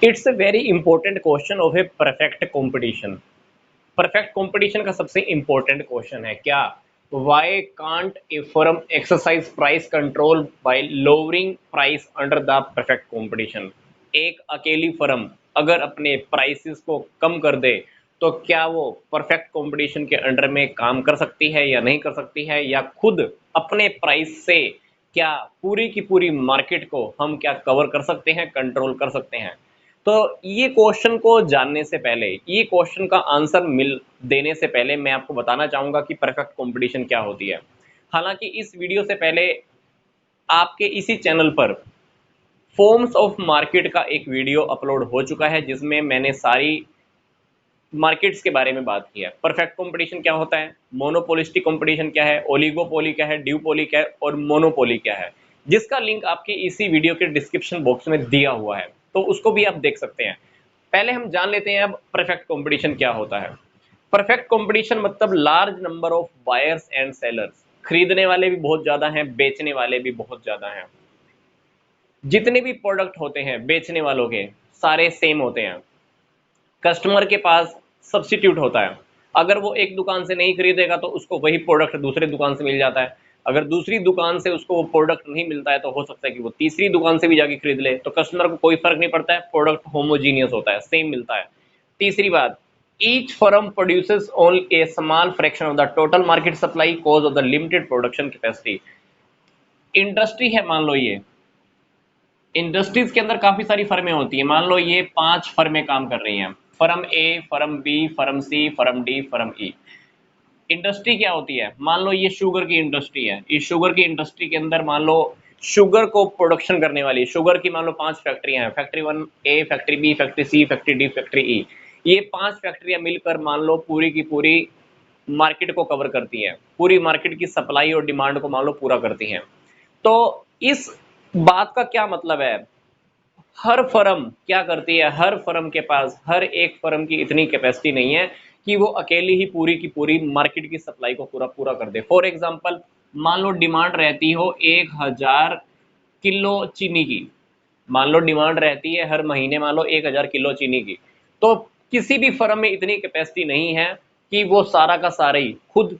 It's a very important question of a perfect competition. Perfect competition का सबसे important question है क्या, why can't A firm exercise price control by lowering price under the perfect competition. एक अकेली firm अगर अपने prices को कम कर दे तो क्या वो परफेक्ट कंपटीशन के अंडर में काम कर सकती है या नहीं कर सकती है, या खुद अपने प्राइस से क्या पूरी की पूरी मार्केट को हम क्या कवर कर सकते हैं, कंट्रोल कर सकते हैं। तो ये क्वेश्चन को जानने से पहले, ये क्वेश्चन का आंसर मिल देने से पहले मैं आपको बताना चाहूंगा कि परफेक्ट कंपटीशन क्या होती है। हालांकि इस वीडियो से पहले आपके इसी चैनल पर फॉर्म्स ऑफ मार्केट का एक वीडियो अपलोड हो चुका है जिसमें मैंने सारी मार्केट्स के बारे में बात की है। परफेक्ट कंपटीशन क्या होता है, मोनोपोलिस्टिक कंपटीशन क्या है, ओलिगोपोली क्या है, ड्यूपोली क्या है और मोनोपोली क्या है, जिसका लिंक आपके इसी वीडियो के डिस्क्रिप्शन बॉक्स में दिया हुआ है, तो उसको भी आप देख सकते हैं। पहले हम जान लेते हैं अब परफेक्ट कंपटीशन क्या होता है। परफेक्ट कंपटीशन मतलब large number of buyers and sellers, खरीदने वाले भी बहुत ज्यादा हैं, बेचने वाले भी बहुत ज्यादा हैं। जितने भी प्रोडक्ट होते हैं बेचने वालों के सारे सेम होते हैं। कस्टमर के पास सब्सिट्यूट होता है, अगर वो एक दुकान से नहीं खरीदेगा तो उसको वही प्रोडक्ट दूसरे दुकान से मिल जाता है। अगर दूसरी दुकान से उसको वो प्रोडक्ट नहीं मिलता है तो हो सकता है कि वो तीसरी दुकान से भी जाके खरीद ले, तो कस्टमर को कोई फर्क नहीं पड़ता है, प्रोडक्ट होमोजीनियस होता है, सेम मिलता है। तीसरी बात, each firm produces only A small fraction of the total market supply cause of the limited production capacity. Industry है, मान लो ये इंडस्ट्रीज के अंदर काफी सारी फर्में होती है, मान लो ये 5 फर्में काम कर रही हैं, फर्म ए, firm B, firm C, firm D, firm ई। इंडस्ट्री क्या होती है, मान लो ये शुगर की इंडस्ट्री है, इस शुगर की इंडस्ट्री के अंदर मान लो शुगर को प्रोडक्शन करने वाली शुगर की मान लो 5 फैक्ट्रियां हैं, फैक्ट्री 1 ए, फैक्ट्री बी, फैक्ट्री सी, फैक्ट्री डी, फैक्ट्री ई। ये 5 फैक्ट्रियां मिलकर मान लो पूरी की पूरी मार्केट को कवर करती हैं, पूरी मार्केट की सप्लाई और डिमांड को मान लो पूरा करती हैं। तो इस बात का क्या मतलब है, हर फर्म क्या करती है, हर फर्म के पास, हर एक फर्म की इतनी कैपेसिटी नहीं है कि वो अकेली ही पूरी की पूरी मार्केट की सप्लाई को पूरा पूरा कर दे। फॉर एग्जांपल, मान लो डिमांड रहती हो 1000 किलो चीनी की, मान लो डिमांड रहती है हर महीने मान लो 1000 किलो चीनी की, तो किसी भी फर्म में इतनी कैपेसिटी नहीं है कि वो सारा का सारा ही खुद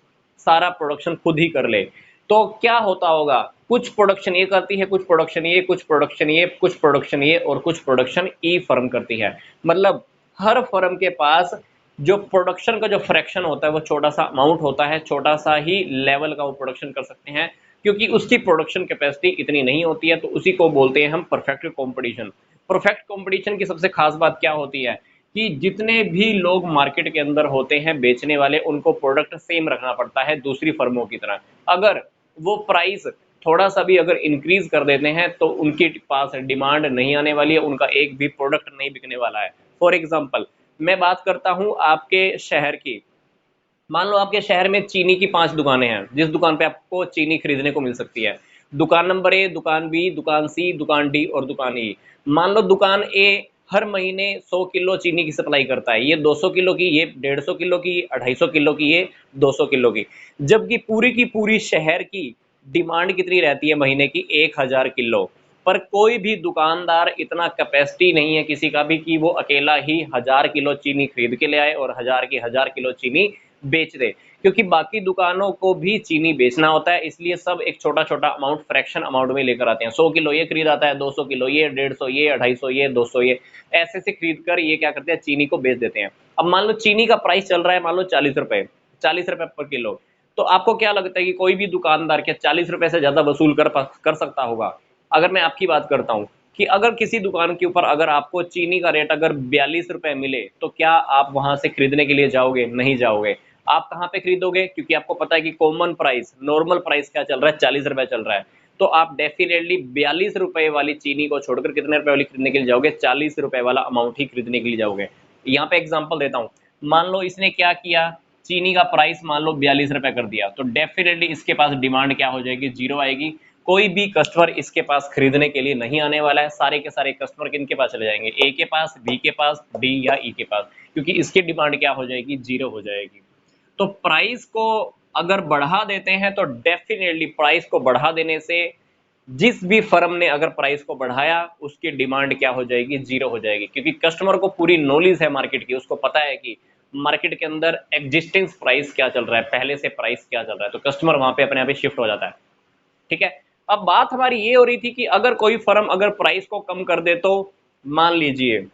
सारा प्रोडक्शन खुद ही कर ले। तो क्या होता होगा, कुछ प्रोडक्शन ये करती है, कुछ प्रोडक्शन ये, कुछ प्रोडक्शन ये, कुछ प्रोडक्शन ये और कुछ प्रोडक्शन ई फर्म करती है। मतलब हर फर्म के पास जो प्रोडक्शन का जो फ्रैक्शन होता है वो छोटा सा अमाउंट होता है, छोटा सा ही लेवल का वो प्रोडक्शन कर सकते हैं, क्योंकि उसकी प्रोडक्शन कैपेसिटी इतनी नहीं होती है, तो उसी को बोलते हैं हम परफेक्ट कंपटीशन। परफेक्ट कंपटीशन की सबसे खास बात क्या होती है कि जितने भी लोग मार्केट के अंदर होते हैं बेचने वाले, उनको प्रोडक्ट सेम रखना पड़ता है दूसरी फर्मों की तरह। अगर वो प्राइस थोड़ा सा भी अगर इंक्रीज कर देते हैं तो उनके पास डिमांड नहीं आने वाली है, उनका एक भी प्रोडक्ट नहीं बिकने वाला है। फॉर एग्जाम्पल, मैं बात करता हूं आपके शहर की, मान लो आपके शहर में चीनी की 5 दुकानें हैं, जिस दुकान पे आपको चीनी खरीदने को मिल सकती है। दुकान नंबर ए, दुकान बी, दुकान सी, दुकान डी और दुकान ई। मान लो दुकान ए हर महीने 100 किलो चीनी की सप्लाई करता है, ये 200 किलो की, ये 150 किलो की, 250 किलो की, ये 200 किलो की। जबकि पूरी की पूरी शहर की डिमांड कितनी रहती है महीने की, 1000 किलो। पर कोई भी दुकानदार इतना कैपेसिटी नहीं है किसी का भी कि वो अकेला ही 1000 किलो चीनी खरीद के ले आए और 1000 किलो चीनी बेच दे, क्योंकि बाकी दुकानों को भी चीनी बेचना होता है, इसलिए सब एक छोटा छोटा अमाउंट, फ्रैक्शन अमाउंट में लेकर आते हैं। 100 किलो ये खरीद आता है, 200 किलो ये, 150 ये, 250 ये, 200 ये, ऐसे से खरीद कर ये क्या करते हैं, चीनी को बेच देते हैं। अब मान लो चीनी का प्राइस चल रहा है मान लो 40 रुपए, 40 रुपए पर किलो। तो आपको क्या लगता है कि कोई भी दुकानदार क्या 40 रुपए से ज्यादा वसूल कर सकता होगा? अगर मैं आपकी बात करता हूँ कि अगर किसी दुकान के ऊपर अगर आपको चीनी का रेट अगर 42 रुपए मिले, तो क्या आप वहां से खरीदने के लिए जाओगे? नहीं जाओगे। आप कहाँ पे खरीदोगे? क्योंकि आपको पता है कि कॉमन प्राइस, नॉर्मल प्राइस क्या चल रहा है, 40 रुपए चल रहा है। तो आप डेफिनेटली 42 रुपए वाली चीनी को छोड़कर कितने रुपए वाली खरीदने के लिए जाओगे? 40 रुपए वाला अमाउंट ही खरीदने के लिए जाओगे। यहाँ पे एग्जाम्पल देता हूँ, मान लो इसने क्या किया, चीनी का प्राइस मान लो 42 रुपए कर दिया, तो डेफिनेटली इसके पास डिमांड क्या हो जाएगी, जीरो आएगी। कोई भी कस्टमर इसके पास खरीदने के लिए नहीं आने वाला है, सारे के सारे कस्टमर किनके पास चले जाएंगे, ए के पास, बी के पास, डी या ई के पास, क्योंकि इसकी डिमांड क्या हो जाएगी, जीरो हो जाएगी। तो प्राइस को अगर बढ़ा देते हैं तो डेफिनेटली प्राइस को बढ़ा देने से जिस भी फर्म ने अगर प्राइस को बढ़ाया उसकी डिमांड क्या हो जाएगी, जीरो हो जाएगी, क्योंकि कस्टमर को पूरी नॉलेज है मार्केट की, उसको पता है कि मार्केट के अंदर एग्जिस्टिंग प्राइस क्या चल रहा है, पहले से प्राइस क्या चल रहा है, तो कस्टमर वहां पे अपने आप ही शिफ्ट हो जाता है। ठीक है, अब बात हमारी ये हो रही थी कि अगर कोई फर्म अगर प्राइस को कम कर दे, तो मान लीजिए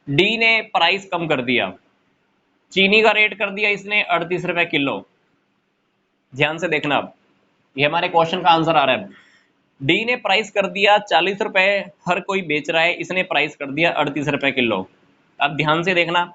डी ने प्राइस कम कर दिया, चीनी का रेट कर दिया इसने 38 रुपए किलो। ध्यान से देखना, अब ये हमारे क्वेश्चन का आंसर आ रहा है। डी ने प्राइस कर दिया 40 रुपए, हर कोई बेच रहा है, इसने प्राइस कर दिया 38 रुपए किलो। अब ध्यान से देखना,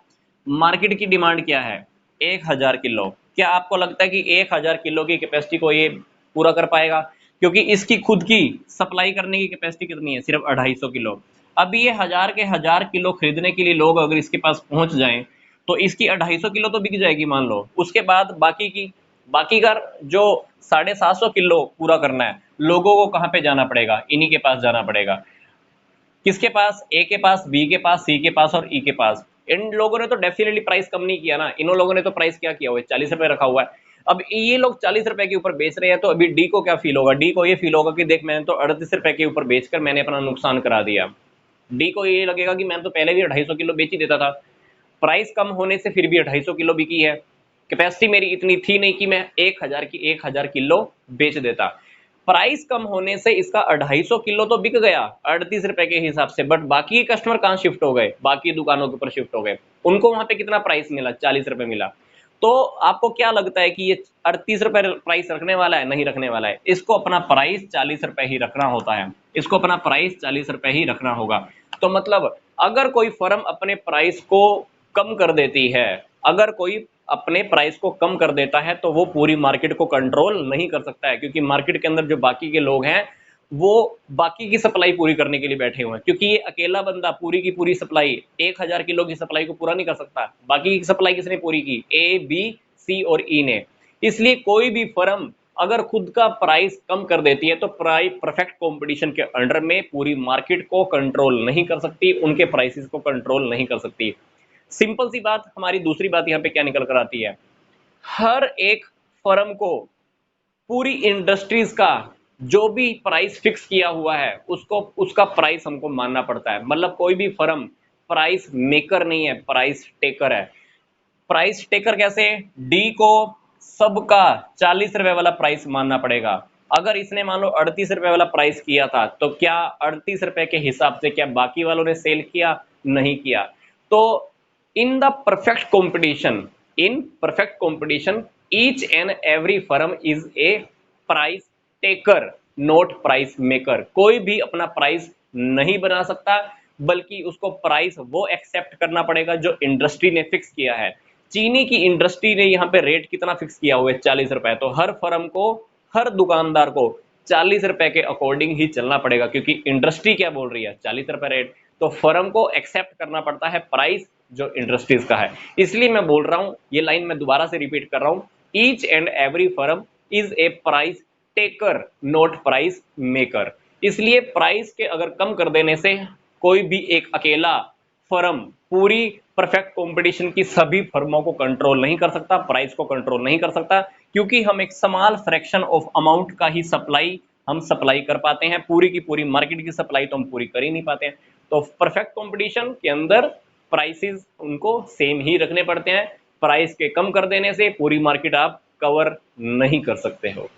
मार्केट की डिमांड क्या है, 1000 किलो। क्या आपको लगता है कि 1000 किलो की कैपेसिटी को ये पूरा कर पाएगा? क्योंकि इसकी खुद की सप्लाई करने की कैपेसिटी कितनी है, सिर्फ 250 किलो। अब ये 1000 के 1000 किलो खरीदने के लिए लोग अगर इसके पास पहुंच जाएं, तो इसकी 250 किलो तो बिक जाएगी मान लो। उसके बाद बाकी का जो 750 किलो पूरा करना है, लोगों को कहां पे जाना पड़ेगा, इन्हीं के पास जाना पड़ेगा। किसके पास? ए के पास, बी के पास, सी के पास और ई के पास। इन लोगों ने तो डेफिनेटली प्राइस कम नहीं किया ना, इन लोगों ने तो प्राइस क्या किया हुआ है, 40 रुपए रखा हुआ है। अब ये लोग 40 रुपए के ऊपर बेच रहे हैं, तो अभी डी को क्या फील होगा? डी को ये फील होगा कि देख, मैंने तो 38 रुपए के ऊपर बेचकर मैंने अपना नुकसान करा दिया। डी को ये लगेगा कि मैंने तो पहले भी 250 किलो बेच ही देता था, प्राइस कम होने से फिर भी 250 किलो बिकी है, कैपेसिटी मेरी इतनी थी नहीं कि मैं 1000 किलो बेच देता। प्राइस कम होने से इसका 250 किलो तो बिक गया 38 रुपए के हिसाब से, बट बाकी कस्टमर कहां शिफ्ट हो गए? बाकी दुकानों के ऊपर शिफ्ट हो गए। उनको वहां पे कितना प्राइस मिला? 40 रुपए मिला। तो आपको क्या लगता है कि ये 38 रुपए प्राइस रखने वाला है? नहीं रखने वाला है। इसको अपना प्राइस 40 रुपए ही रखना होता है, इसको अपना प्राइस 40 रुपए ही रखना होगा। तो मतलब अगर कोई फर्म अपने प्राइस को कम कर देती है, अगर कोई अपने प्राइस को कम कर देता है, तो वो पूरी मार्केट को कंट्रोल नहीं कर सकता है, क्योंकि मार्केट के अंदर जो बाकी के लोग हैं वो बाकी की सप्लाई पूरी करने के लिए बैठे हुए हैं, क्योंकि ये अकेला बंदा पूरी की पूरी सप्लाई 1000 किलो की सप्लाई को पूरा नहीं कर सकता। बाकी की सप्लाई किसने पूरी की? ए, बी, सी और ई ने। इसलिए कोई भी फर्म अगर खुद का प्राइस कम कर देती है, तो प्राइस परफेक्ट कंपटीशन के अंडर में पूरी मार्केट को कंट्रोल नहीं कर सकती, उनके प्राइसेस को कंट्रोल नहीं कर सकती। सिंपल सी बात, हमारी दूसरी बात यहाँ पे क्या निकल कर आती है, हर एक फर्म को पूरी इंडस्ट्रीज का जो भी प्राइस फिक्स किया हुआ है उसको उसका प्राइस हमको मानना पड़ता है। मतलब कोई भी फर्म प्राइस मेकर नहीं है, प्राइस टेकर है। प्राइस टेकर कैसे? डी को सबका 40 रुपए वाला प्राइस मानना पड़ेगा। अगर इसने मान लो 38 रुपए वाला प्राइस किया था, तो क्या 38 रुपए के हिसाब से क्या बाकी वालों ने सेल किया? नहीं किया। तो in the perfect competition, in perfect competition, each and every firm is a price taker, not price maker. कोई भी अपना प्राइस नहीं बना सकता, बल्कि उसको प्राइस वो एक्सेप्ट करना पड़ेगा जो इंडस्ट्री ने फिक्स किया है। चीनी की इंडस्ट्री ने यहाँ पे रेट कितना फिक्स किया हुआ है? 40 रुपए। तो हर फर्म को, हर दुकानदार को 40 रुपए के अकॉर्डिंग ही चलना पड़ेगा, क्योंकि इंडस्ट्री क्या बोल रही है? 40 रुपए रेट। तो फर्म को एक्सेप्ट करना पड़ता है प्राइस जो इंडस्ट्रीज का है। इसलिए मैं बोल रहा हूं, ये लाइन मैं दोबारा से रिपीट कर रहा हूं, each and every firm is a price taker, not price maker. इसलिए प्राइस के अगर कम कर देने से कोई भी एक अकेला फर्म पूरी परफेक्ट कंपटीशन की सभी फर्मों को कंट्रोल नहीं कर सकता, प्राइस को कंट्रोल नहीं कर सकता, क्योंकि हम एक स्मॉल फ्रैक्शन ऑफ अमाउंट का ही सप्लाई हम सप्लाई कर पाते हैं, पूरी की पूरी मार्केट की सप्लाई तो हम पूरी कर ही नहीं पाते हैं। तो परफेक्ट कंपटीशन के अंदर प्राइसेस उनको सेम ही रखने पड़ते हैं। प्राइस के कम कर देने से पूरी मार्केट आप कवर नहीं कर सकते हो।